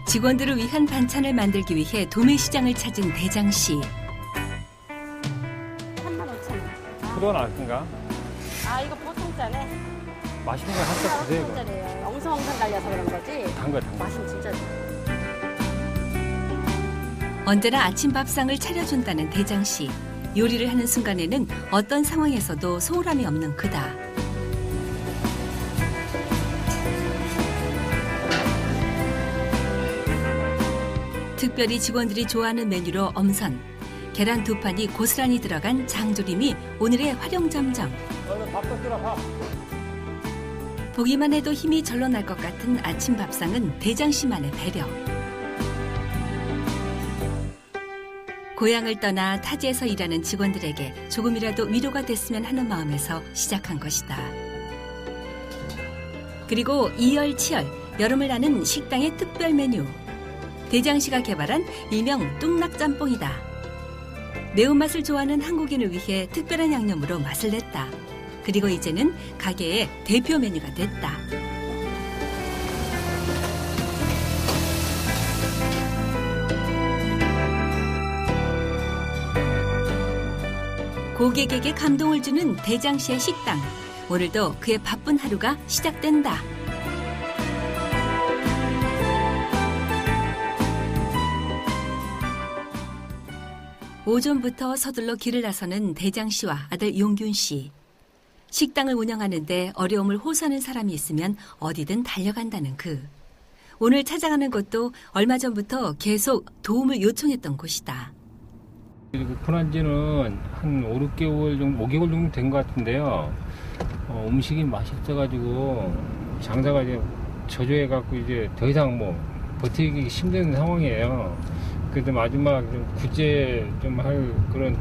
직원들을 위한 반찬을 만들기 위해 도매시장을 찾은 대장씨. 35,000원. 그건 아픈가? 아, 이거 보통짜네. 맛있는 거 한턱 드세요. 이거. 보통짜리예요. 엉성엉성 달려서 그런 거지. 단 거. 맛은 진짜 좋아. 언제나 아침 밥상을 차려준다는 대장씨. 요리를 하는 순간에는 어떤 상황에서도 소홀함이 없는 그다. 특별히 직원들이 좋아하는 메뉴로 엄선, 계란 2판이 고스란히 들어간 장조림이 오늘의 활용점정. 밥도 끓여 밥. 보기만 해도 힘이 절로 날 것 같은 아침 밥상은 대장씨만의 배려. 고향을 떠나 타지에서 일하는 직원들에게 조금이라도 위로가 됐으면 하는 마음에서 시작한 것이다. 그리고 이열치열 여름을 나는 식당의 특별 메뉴. 대장씨가 개발한 일명 뚝락짬뽕이다. 매운맛을 좋아하는 한국인을 위해 특별한 양념으로 맛을 냈다. 그리고 이제는 가게의 대표 메뉴가 됐다. 고객에게 감동을 주는 대장씨의 식당. 오늘도 그의 바쁜 하루가 시작된다. 오전부터 서둘러 길을 나서는 대장씨와 아들 용균씨. 식당을 운영하는데 어려움을 호소하는 사람이 있으면 어디든 달려간다는 그. 오늘 찾아가는 곳도 얼마 전부터 계속 도움을 요청했던 곳이다. 오픈한 지는 한 5, 6개월 정도, 5개월 정도 된 것 같은데요. 음식이 맛있어가지고 장사가 이제 저조해갖고 이제 더 이상 뭐 버티기 힘든 상황이에요. 그래도 마지막 좀 구제 좀 할 그런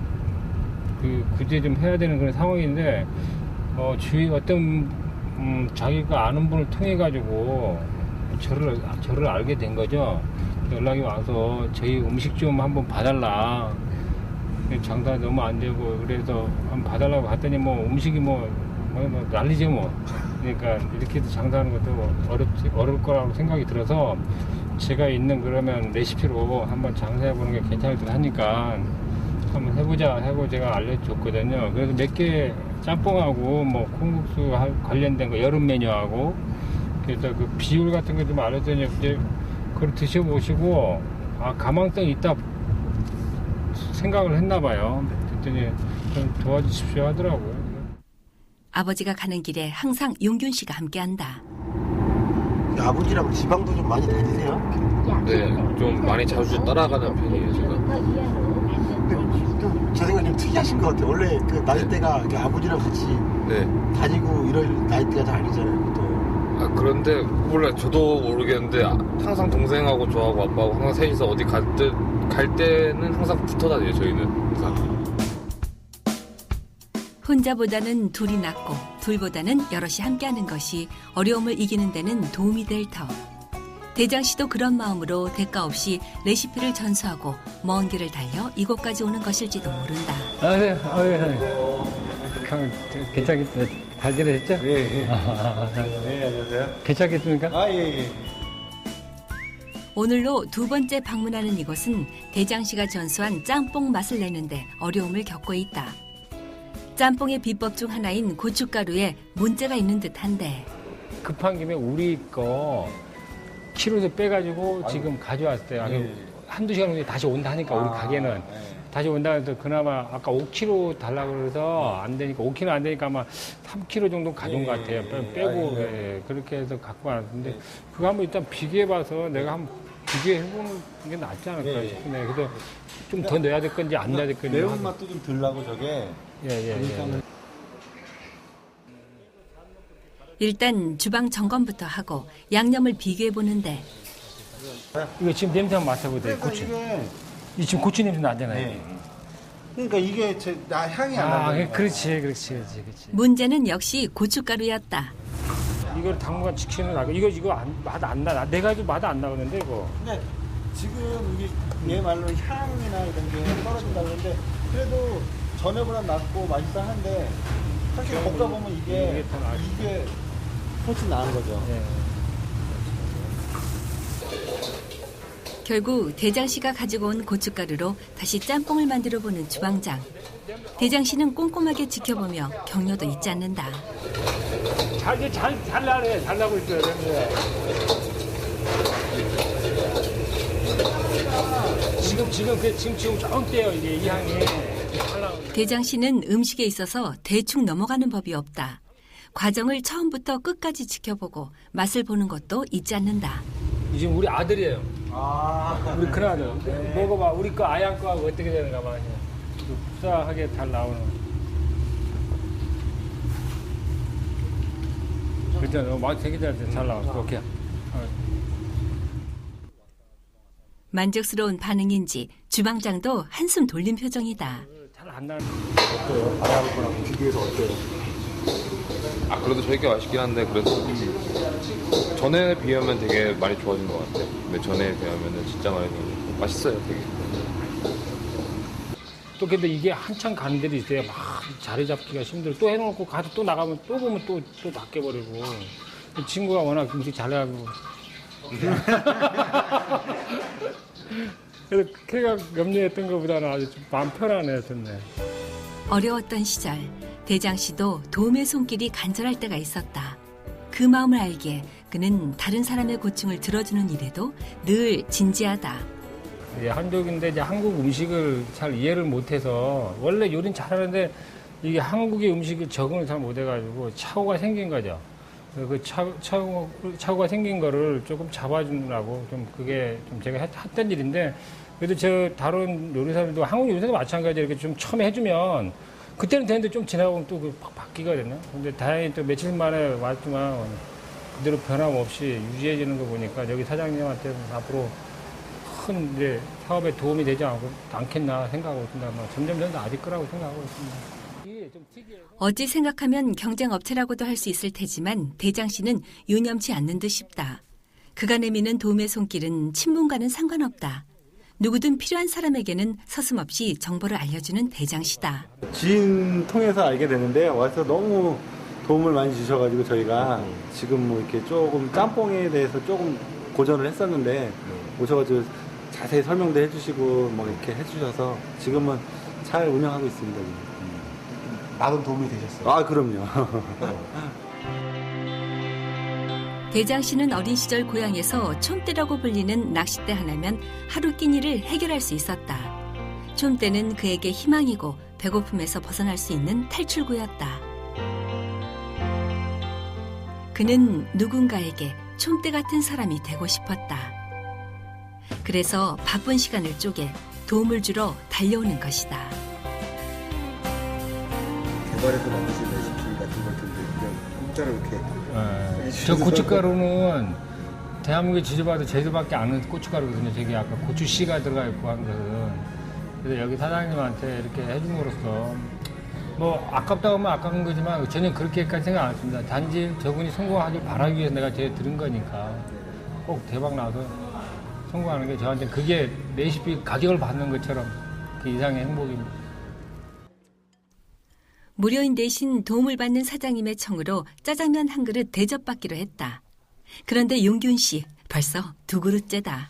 구제 좀 해야 되는 그런 상황인데 주위 어떤 자기가 아는 분을 통해 가지고 저를 알게 된 거죠. 연락이 와서 저희 음식 좀 한번 봐달라. 장사 너무 안 되고 그래서 한번 봐달라고 봤더니 뭐 음식이 뭐 난리죠 뭐. 그러니까 이렇게 해서 장사하는 것도 어려울 거라고 생각이 들어서 제가 있는 그러면 레시피로 한번 장사해보는 게 괜찮을 듯 하니까 한번 해보자 하고 제가 알려줬거든요. 그래서 몇 개 짬뽕하고 뭐 콩국수 관련된 거 여름 메뉴하고 그래서 그 비율 같은 거 좀 알려줬더니 이제 그걸 드셔보시고 가망성이 있다 생각을 했나 봐요. 그랬더니 좀 도와주십시오 하더라고요. 아버지가 가는 길에 항상 용균씨가 함께한다. 아버지랑 지방도 좀 많이 다니세요? 네, 좀 많이 자주 따라가는 편이에요, 제가. 제 생각에 좀 특이하신 것 같아요. 원래 그 나이대가 아버지랑 같이 네. 다니고 이럴 나이대가 잘 아니잖아요, 또. 그런데 몰라 저도 모르겠는데 항상 동생하고 저하고 아빠하고 항상 셋이서 어디 갈 때는 항상 붙어 다녀요, 저희는 항상. 혼자보다는 둘이 낫고 둘보다는 여럿이 함께하는 것이 어려움을 이기는 데는 도움이 될 터. 대장씨도 그런 마음으로 대가 없이 레시피를 전수하고 먼 길을 달려 이곳까지 오는 것일지도 모른다. 네. 괜찮겠어요? 잘 지내셨죠? 네, 안녕하세요. 괜찮겠습니까? 예. 오늘로 두 번째 방문하는 이곳은 대장씨가 전수한 짬뽕 맛을 내는데 어려움을 겪고 있다. 짬뽕의 비법 중 하나인 고춧가루에 문제가 있는 듯한데. 급한 김에 우리 거 키로도 빼가지고 지금 가져왔어요. 한두 시간 후에 다시 온다 하니까 우리 가게는 다시 온다 해서 그나마 아까 5kg 달라고 그래서 안 되니까 5kg 안 되니까 아마 3kg 정도 가져온 것 같아요. 빼고 그렇게 해서 갖고 왔는데 그거 한번 일단 비교해봐서 내가 한번 비교해보는 게 낫지 않을까 싶네. 그래서 좀 더 넣어야 될 건지 안 넣어야 될 건지. 매운맛도 좀 덜 나고 저게. 예. 일단 주방 점검부터 하고 양념을 비교해 보는데 이거 지금 냄새 한번 맡아보세요. 그러니까 고추. 이게 이 지금 고추 냄새 나잖아요. 네. 그러니까 이게 나 향이 안 아, 나는 거야. 그렇지. 문제는 역시 고춧가루였다. 이걸 당분간 지키는 나고 이거 맛 안 나. 내가 해도 맛 안 나거든데 이거. 근데 지금 이게 얘 말로 향이나 이런 게 떨어진다고 하는데 그래도 전에보다 낫고 맛있어 한데 사실 볶다 보면 이게 훨씬 나은 거죠. 네. 결국 대장 씨가 가지고 온 고춧가루로 다시 짬뽕을 만들어 보는 주방장. 대장 씨는 꼼꼼하게 지켜보며 격려도 잊지 않는다. 잘 나네. 잘 나고 있어요. 지금 조금 떼요. 이게 이 향이. 대장 씨는 음식에 있어서 대충 넘어가는 법이 없다. 과정을 처음부터 끝까지 지켜보고 맛을 보는 것도 잊지 않는다. 지금 우리 아들이에요. 아, 우리 큰아들. 먹어봐. 우리 거 아양 거하고 어떻게 되는가 봐. 흡사하게 잘 나오는. 그렇잖아. 맛 되게 잘 나왔어. 오케이. 만족스러운 반응인지 주방장도 한숨 돌린 표정이다. 잘 안 나는. 어때요? 아양 거랑 비교해서 어때요? 아 그래도 저희게 맛있긴 한데 그래도 전에 비하면 되게 많이 좋아진 것 같아요. 근데 전에 비하면은 진짜 많이 맛있어요, 되게. 또 근데 이게 한참 가는 데도 있어요. 막 자리 잡기가 힘들어. 또 해놓고 가서 또 나가면 또 보면 또 바뀌어버리고. 그 친구가 워낙 음식 잘해가지고. 그래서 걔가 염려했던 것보다는 아주 좀 마음 편하네, 좋네. 어려웠던 시절 대장 씨도 도움의 손길이 간절할 때가 있었다. 그 마음을 알기에 그는 다른 사람의 고충을 들어주는 일에도 늘 진지하다. 예, 한족인데 이제 한국 음식을 잘 이해를 못해서 원래 요리는 잘하는데 이게 한국의 음식을 적응을 잘 못해가지고 착오가 생긴 거죠. 그 착오가 생긴 거를 조금 잡아주느라고 좀 그게 좀 제가 했던 일인데 그래도 저 다른 요리사들도 한국 요리사도 마찬가지로 이렇게 좀 처음에 해주면 그때는 되는데 좀 지나보면 또 바뀌거든요. 근데 다행히 또 며칠 만에 왔지만 그대로 변함없이 유지해지는 거 보니까 여기 사장님한테 앞으로 큰 이제 사업에 도움이 되지 않겠나 생각하고 있습니다. 점점 나아질 거라고 생각하고 있습니다. 이게 좀 특이해서. 어찌 생각하면 경쟁업체라고도 할 수 있을 테지만 대장 씨는 유념치 않는 듯 싶다. 그가 내미는 도움의 손길은 친분과는 상관없다. 누구든 필요한 사람에게는 서슴없이 정보를 알려주는 대장 씨다. 지인 통해서 알게 되는데 와서 너무 도움을 많이 주셔가지고 저희가 지금 뭐 이렇게 조금 짬뽕에 대해서 조금 고전을 했었는데 오셔가지고 자세히 설명도 해주시고 뭐 이렇게 해주셔서 지금은 잘 운영하고 있습니다. 나도 도움이 되셨어요? 아, 그럼요. 대장 씨는 어린 시절 고향에서 촌대라고 불리는 낚싯대 하나면 하루 끼니를 해결할 수 있었다. 촌대는 그에게 희망이고 배고픔에서 벗어날 수 있는 탈출구였다. 그는 누군가에게 촌대 같은 사람이 되고 싶었다. 그래서 바쁜 시간을 쪼개 도움을 주러 달려오는 것이다. 개발해서 만드신 레시피 같은 걸 텐데 그냥 공짜로 이렇게. 저 고춧가루는 대한민국에 지져봐도 제주밖에 안 하는 고춧가루거든요. 저기 아까 고추씨가 들어가 있고 한 것은. 그래서 여기 사장님한테 이렇게 해줌으로써 뭐 아깝다고 하면 아까운 거지만 전혀 그렇게까지 생각 안 했습니다. 단지 저분이 성공하길 바라기 위해서 내가 제 들은 거니까 꼭 대박 나서 성공하는 게 저한테 그게 레시피 가격을 받는 것처럼 그 이상의 행복입니다. 무료인 대신 도움을 받는 사장님의 청으로 짜장면 한 그릇 대접받기로 했다. 그런데 용균 씨 벌써 2그릇째다.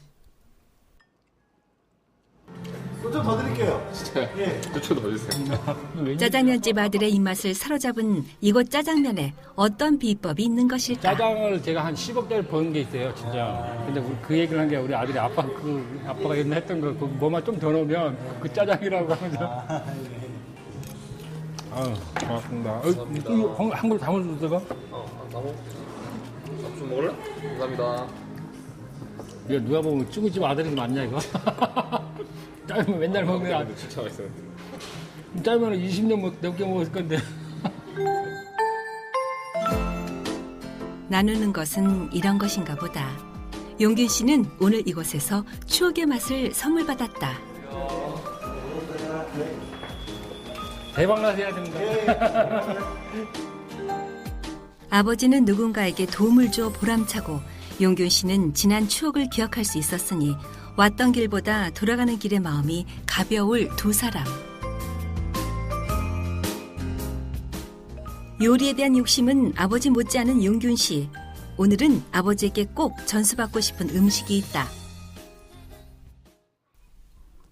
좀 더 드릴게요. 진짜요? 예. 좀 더 주세요. 짜장면집 아들의 입맛을 사로잡은 이곳 짜장면에 어떤 비법이 있는 것일까? 짜장을 제가 한 10억짜리 버는 게 있어요, 진짜. 근데 그 얘기를 한 게 우리 아들이 아빠가 옛날에 했던 거, 그 뭐만 좀 더 넣으면 그 짜장이라고 하면서. 아유, 고맙습니다. 이거 한 그릇 담아주세요. 좀 먹을래? 감사합니다. 이거 누가 보면 쭈구집 아들이 맞냐, 이거? 짜장면 맨날 먹는 아들. 진짜 맛있어요. 짜장면을 20년 넘게 먹었을 건데. 나누는 것은 이런 것인가 보다. 용균 씨는 오늘 이곳에서 추억의 맛을 선물 받았다. 대박 나셔야 됩니다. 아버지는 누군가에게 도움을 주어 보람차고 용균 씨는 지난 추억을 기억할 수 있었으니 왔던 길보다 돌아가는 길의 마음이 가벼울 두 사람. 요리에 대한 욕심은 아버지 못지않은 용균 씨. 오늘은 아버지에게 꼭 전수받고 싶은 음식이 있다.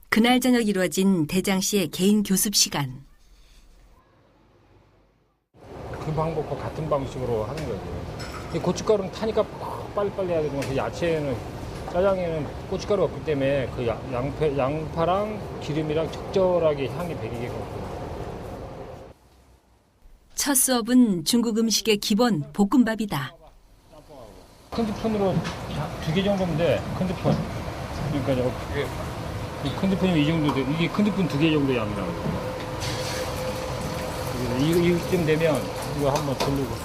그날 저녁 이루어진 대장 씨의 개인 교습 시간. 그 방법과 같은 방식으로 하는 거죠. 이 고춧가루는 타니까 빨리빨리 해야 되는 거고 야채는 짜장에는 고춧가루가 없기 때문에 그 양파랑 기름이랑 적절하게 향이 배기게끔. 첫 수업은 중국 음식의 기본 볶음밥이다. 큰 스푼으로 2개 정도면 돼. 큰 스푼. 그러니까 큰 스푼이면 이 정도 돼. 이게 큰 스푼 2개 정도 양이 나와요. 이쯤 되면 이거 한번 돌리고.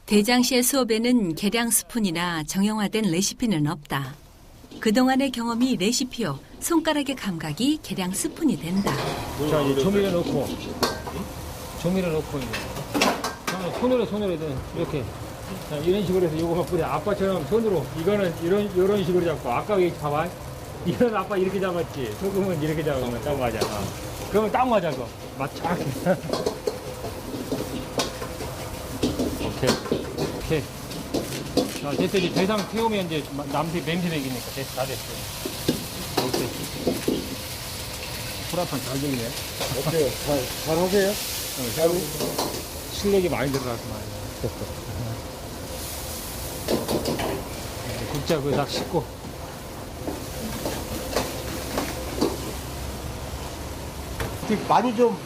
대장 씨의 수업에는 계량 스푼이나 정형화된 레시피는 없다. 그동안의 경험이 레시피요. 손가락의 감각이 계량 스푼이 된다. 자, 이제 조미료 넣고. 조미료 넣고 이제. 손으로 이렇게. 자, 이런 식으로 해서 요거만 뿌려. 아빠처럼 손으로. 이거는 이런 식으로 잡고. 아까 여기 봐봐. 이건 아빠 이렇게 잡았지. 소금은 이렇게 잡으면 딱 맞아. 그러면 딱 맞아, 그거. 맞죠? 오케이. 자, 됐어. 이제 더 이상 태우면 이제 냄새 배기니까 됐어. 다 됐어. 오케이. 프라이팬 잘 되기네. 어때요? 잘 하세요? 실력이 많이 들어가서 많이. 됐어. 국자 그거 딱 씻고. 많이 좀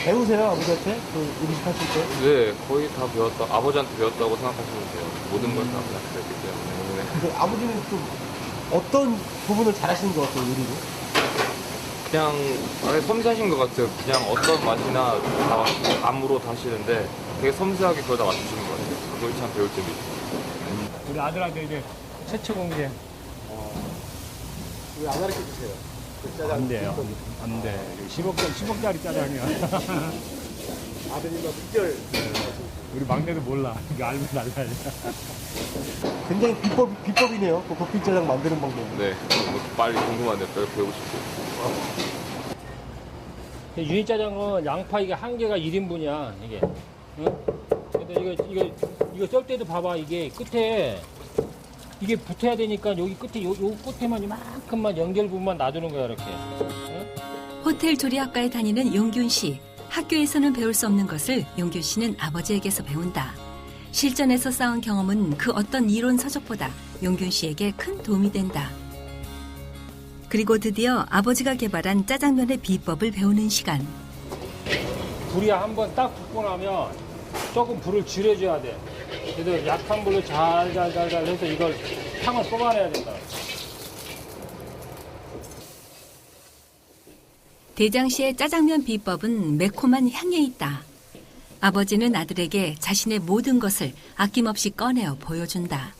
배우세요, 아버지한테? 그 음식 하실 때? 네, 거의 다 아버지한테 배웠다고 생각하시면 돼요. 모든 걸 다 배웠기 때문에. 근데 아버지는 좀 어떤 부분을 잘하시는 것 같아요, 요리로? 그냥 되게 섬세하신 것 같아요. 그냥 어떤 맛이나 다 감으로 다시는데 되게 섬세하게 그걸 다 맞추시는 것 같아요. 그걸 참 배울 점이 있어요. 우리 아들한테 이제 최초 공개. 왜 안 가르쳐 주세요? 안 돼요. 안 돼. 10억짜리 짜장이야. 아드님과 특별. 우리 막내도 몰라. 이거 알면 날라야. 굉장히 비법이네요. 그 겉빛짜장 만드는 방법. 네, 뭐 빨리 궁금한데 빨리 배우고 싶고. 유니짜장은 양파 이게 한 개가 1인분이야, 이게. 응? 근데 이거 썰 때도 봐봐. 이게 끝에 이게 붙어야 되니까 여기 끝에 요 끝에만 이만큼만 연결 부분만 놔두는 거야, 이렇게. 응? 호텔 조리학과에 다니는 용균 씨. 학교에서는 배울 수 없는 것을 용균 씨는 아버지에게서 배운다. 실전에서 쌓은 경험은 그 어떤 이론 서적보다 용균 씨에게 큰 도움이 된다. 그리고 드디어 아버지가 개발한 짜장면의 비법을 배우는 시간. 불이 한번 딱 붙고 나면 조금 불을 줄여줘야 돼. 그래서 약한 불로 잘 해서 이걸 향을 뽑아내야 된다. 대장 씨의 짜장면 비법은 매콤한 향에 있다. 아버지는 아들에게 자신의 모든 것을 아낌없이 꺼내어 보여준다.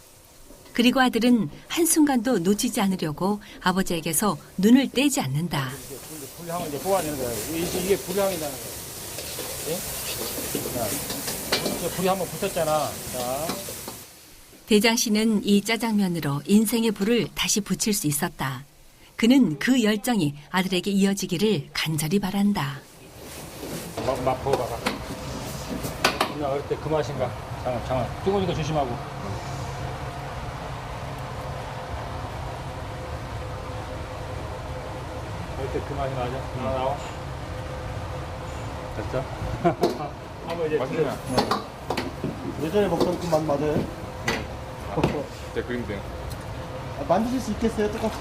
그리고 아들은 한순간도 놓치지 않으려고 아버지에게서 눈을 떼지 않는다. 불향을 이제 뽑아내는 거야. 이게 불향이라는 거야. 자, 불이 한번 붙었잖아. 자. 대장 씨는 이 짜장면으로 인생의 불을 다시 붙일 수 있었다. 그는 그 열정이 아들에게 이어지기를 간절히 바란다. 맛보봐봐. 우리가 어릴 때 그 맛인가? 잠깐. 뜨거우니까 조심하고. 어릴 때 그 맛이 맞아? 하나 나와. 됐어? 한번 이제 맛있네. 예전에 먹던 그 맛 맞아요? 네, 그림대요. 만드실 수 있겠어요, 똑같이?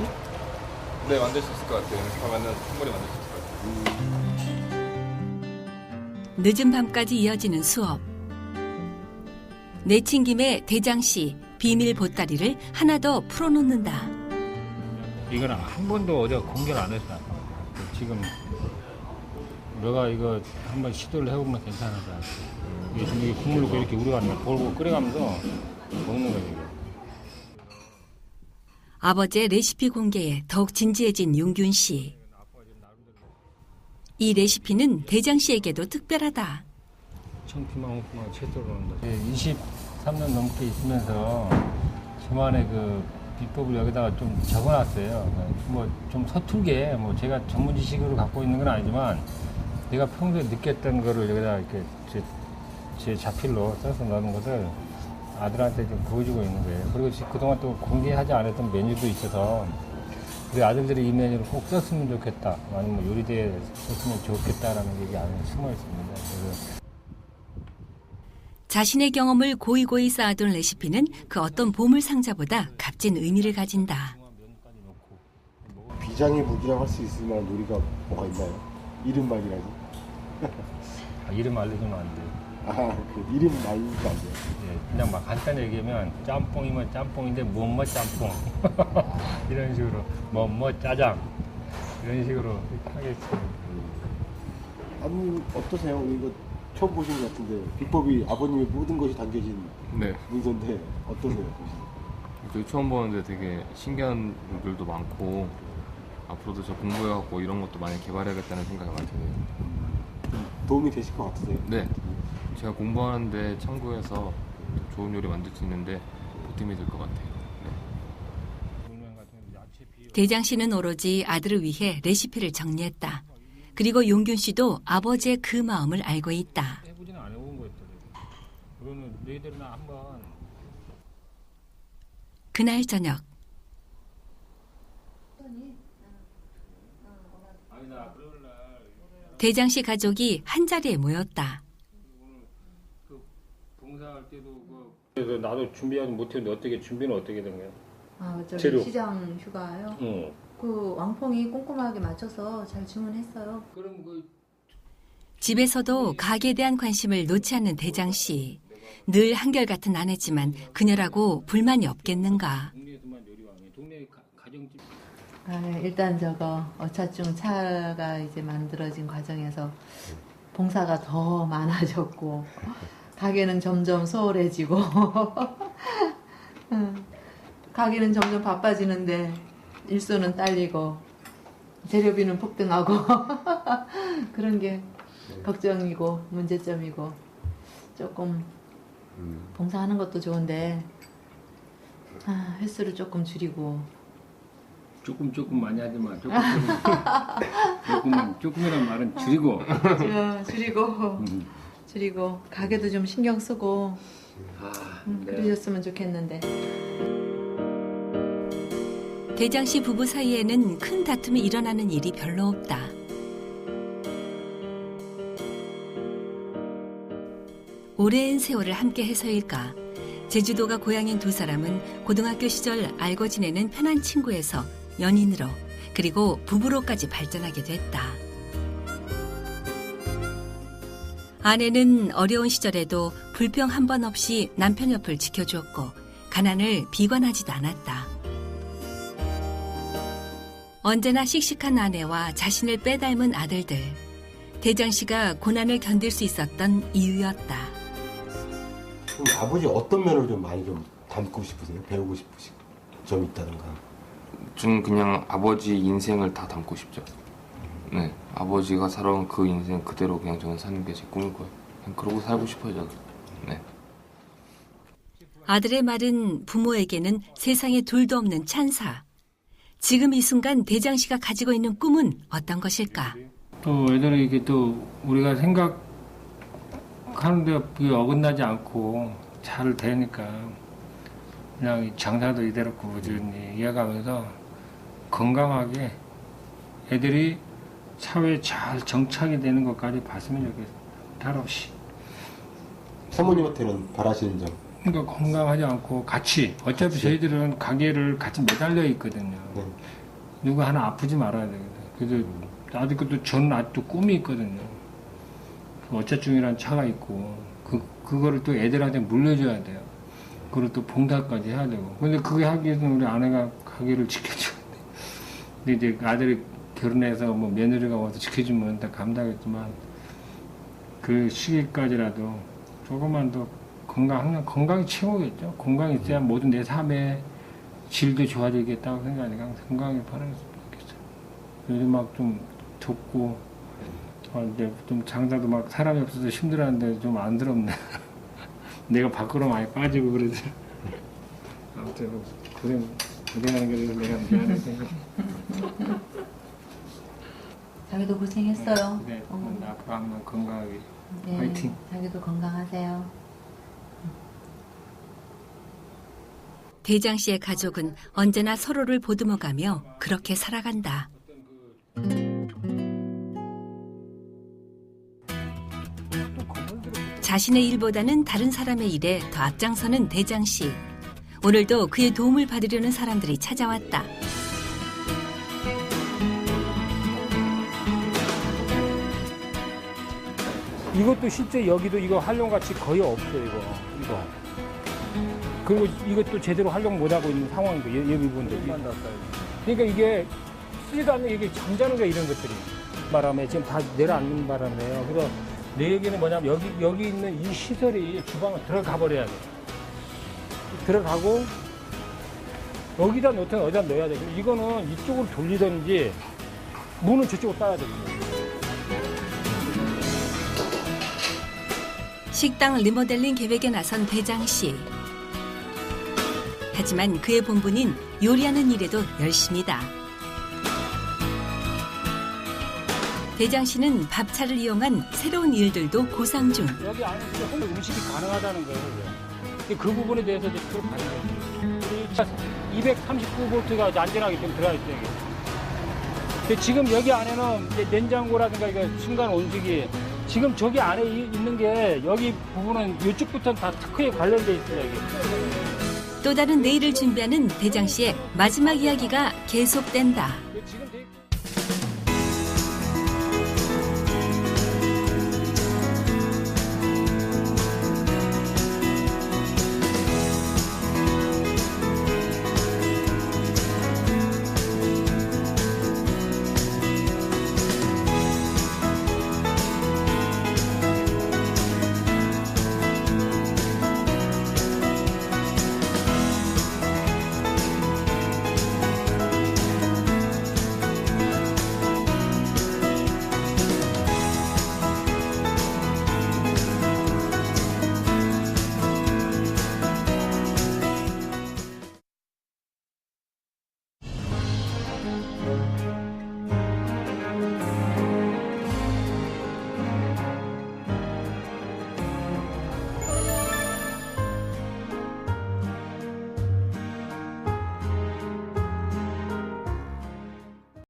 네, 만들 수 있을 것 같아요. 연습하면은 충분히 만들 수 있을 것 같아요. 늦은 밤까지 이어지는 수업. 내친김에 대장 씨 비밀 보따리를 하나 더 풀어놓는다. 이거는 한 번도 어제 공개를 안 했어. 지금 너가 이거 한번 시도를 해보면 괜찮을 것 같아. 이 국물 넣고 이렇게 우려가는 거야. 볼고 끓여가면서 먹는 거지. 이게. 아버지의 레시피 공개에 더욱 진지해진 용균 씨. 이 레시피는 대장 씨에게도 특별하다. 청피망, 홍피망 채소로 넣는다. 23년 넘게 있으면서 저만의 그 비법을 여기다가 좀 적어놨어요. 뭐 좀 서툴게, 뭐 제가 전문 지식으로 갖고 있는 건 아니지만 내가 평소에 느꼈던 거를 여기다 이렇게 제 자필로 써서 넣는 것을 아들한테 좀 보여주고 있는 거예요. 그리고 그동안 또 공개하지 않았던 메뉴도 있어서 우리 아들들이 이 메뉴를 꼭 썼으면 좋겠다. 아니면 뭐 요리대에 썼으면 좋겠다라는 얘기 안에 숨어 있습니다. 그래서 자신의 경험을 고이고이 쌓아둔 레시피는 그 어떤 보물 상자보다 값진 의미를 가진다. 비장의 무기라고 할 수 있을 만한 요리가 뭐가 있나요? 이름 말이라도. 이름 알려주면 안 돼요. 그 이름 말리니까 안 돼요. 예, 그냥 막 간단히 얘기하면 짬뽕이면 짬뽕인데 뭐뭐 짬뽕 이런 식으로 뭐뭐 짜장 이런 식으로 하겠죠. 아버님 어떠세요? 이거 처음 보신 것 같은데 비법이 아버님의 모든 것이 담겨진 네. 문서인데 어떠세요? 저희 처음 보는데 되게 신기한 분들도 많고 앞으로도 저 공부해갖고 이런 것도 많이 개발해야겠다는 생각이 많이 드네요. 도움이 되실 것 같으세요? 네. 제가 공부하는데 참고해서 좋은 요리 만들 수 있는데 보탬이 될 것 같아요. 네. 대장 씨는 오로지 아들을 위해 레시피를 정리했다. 그리고 용균 씨도 아버지의 그 마음을 알고 있다. 해보지는 안 해본 거였다. 그러면 너희들이나 한번. 그날 저녁 대장 씨 가족이 한자리에 모였다. 봉사할 때도 그래서 나도 준비하지 못했는데 어떻게 준비는 어떻게 된 거야? 저기 재료. 시장 휴가요? 응. 그 왕퐁이 꼼꼼하게 맞춰서 잘 주문했어요. 그럼 그 집에서도 가게에 대한 관심을 놓지 않는 대장 씨. 늘 한결같은 아내지만 그녀라고 불만이 없겠는가. 동네에서만 요리왕이 동네 가정집. 일단 저거 어차증 차가 이제 만들어진 과정에서 봉사가 더 많아졌고 가게는 점점 소홀해지고 가게는 점점 바빠지는데 일손은 딸리고 재료비는 폭등하고 그런 게 걱정이고 문제점이고 조금 봉사하는 것도 좋은데 횟수를 조금 줄이고 조금 많이 하지 마. 조금이란 말은 줄이고. 줄이고 가게도 좀 신경 쓰고 네. 그러셨으면 좋겠는데. 대장 씨 부부 사이에는 큰 다툼이 일어나는 일이 별로 없다. 오랜 세월을 함께 해서일까. 제주도가 고향인 두 사람은 고등학교 시절 알고 지내는 편한 친구에서 연인으로 그리고 부부로까지 발전하게 됐다. 아내는 어려운 시절에도 불평 한 번 없이 남편 옆을 지켜주었고 가난을 비관하지도 않았다. 언제나 씩씩한 아내와 자신을 빼닮은 아들들. 대장 씨가 고난을 견딜 수 있었던 이유였다. 그럼 아버지 어떤 면을 좀 많이 좀 담고 싶으세요? 배우고 싶으신 점이 있다든가. 저는 그냥 아버지 인생을 다 담고 싶죠. 네. 아버지가 살아온 그 인생 그대로 그냥 저는 사는 게 제 꿈일 거예요. 그냥 그러고 살고 싶어요, 저는. 네. 아들의 말은 부모에게는 세상에 둘도 없는 찬사. 지금 이 순간 대장 씨가 가지고 있는 꿈은 어떤 것일까? 또 예전에 이게 또 우리가 생각하는데 그게 어긋나지 않고 잘 되니까 그냥 장사도 이대로 꾸준히 이어가면서 건강하게 애들이 사회에 잘 정착이 되는 것까지 봤으면 좋겠어. 탈 없이. 사모님한테는 바라시는 점. 그러니까 건강하지 않고 같이 어차피 저희들은 가게를 같이 매달려 있거든요. 네. 누구 하나 아프지 말아야 되거든. 그래서 아직도 저는 아직도 꿈이 있거든요. 어차증이라는 차가 있고 그거를 또 애들한테 물려줘야 돼요. 그걸 또 봉사까지 해야 되고. 근데 그게 하기 위해서는 우리 아내가 가게를 지켜줘야 돼. 근데 이제 아들이 결혼해서 뭐 며느리가 와서 지켜주면 다 감당하겠지만 그 시기까지라도 조금만 더 건강이 최고겠죠. 건강이 있어야 모든 내 삶의 질도 좋아지겠다고 생각하니까 항상 건강이 바라는 수밖에 없겠어요. 요즘 막 좀 덥고 이제 좀 장사도 막 사람이 없어서 힘들었는데 좀 안쓰럽네. 내가 밖으로 많이 빠지고 그래서 아무튼 고생하는 게 내가 미안해 생각. 자기도 고생했어요. 네, 앞으로 항상 건강하게 네, 화이팅. 자기도 건강하세요. 대장 씨의 가족은 언제나 서로를 보듬어가며 그렇게 살아간다. 자신의 일보다는 다른 사람의 일에 더 앞장서는 대장 씨. 오늘도 그의 도움을 받으려는 사람들이 찾아왔다. 이것도 실제 여기도 이거 활용 가치 거의 없어요. 이거. 그리고 이것도 제대로 활용 못 하고 있는 상황이고 여기 부분들. 그러니까 이게 쓰지도 않는 이게 잠자는 거 이런 것들이 바람에 지금 다 내려앉는 바람에요. 그래서 내 얘기는 뭐냐면 여기 있는 이 시설이 주방을 들어가 버려야 돼. 들어가고 여기다 놓든 어디다 넣어야 돼. 이거는 이쪽으로 돌리든지 문은 저쪽으로 따야 되거든요. 식당 리모델링 계획에 나선 대장 씨. 하지만 그의 본분인 요리하는 일에도 열심이다. 대장 씨는 밥차를 이용한 새로운 일들도 고상 중. 여기 안에 음식이 가능하다는 거예요. 그 부분에 대해서 이제 또 가능해요. 239V가 안전하게 좀 들어가 있어요. 근데 지금 여기 안에는 이제 냉장고라든가 이거 순간 온수기 지금 저기 안에 있는 게 여기 부분은 이쪽부터는 다 특허에 관련돼 있어요. 여기. 또 다른 내일을 준비하는 대장 씨의 마지막 이야기가 계속된다.